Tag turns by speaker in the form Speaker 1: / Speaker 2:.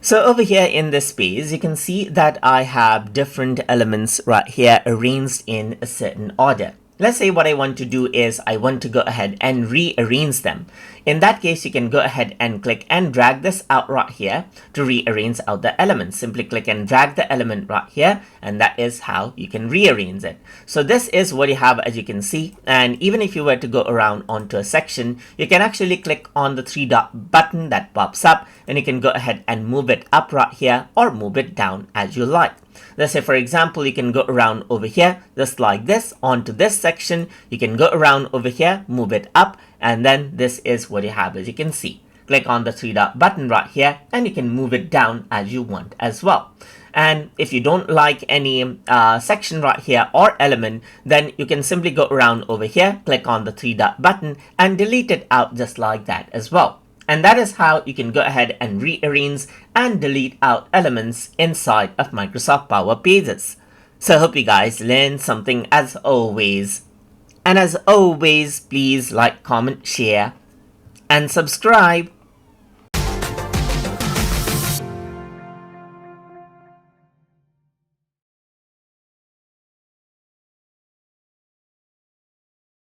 Speaker 1: So over here in this space, you can see that I have different elements right here arranged in a certain order. Let's say what I want to do is I want to go ahead and rearrange them. In that case, you can go ahead and click and drag this out right here to rearrange out the elements. Simply click and drag the element right here, and that is how you can rearrange it. So this is what you have, as you can see. And even if you were to go around onto a section, you can actually click on the three dot button that pops up, and you can go ahead and move it up right here or move it down as you like. Let's say, for example, you can go around over here, just like this, onto this section. You can go around over here, move it up, and then this is what you have, as you can see. Click on the three dot button right here, and you can move it down as you want as well. And if you don't like any section right here or element, then you can simply go around over here, click on the three dot button, and delete it out just like that as well. And that is how you can go ahead and rearrange and delete out elements inside of Microsoft Power Pages. So I hope you guys learned something as always. And as always, please like, comment, share, and subscribe.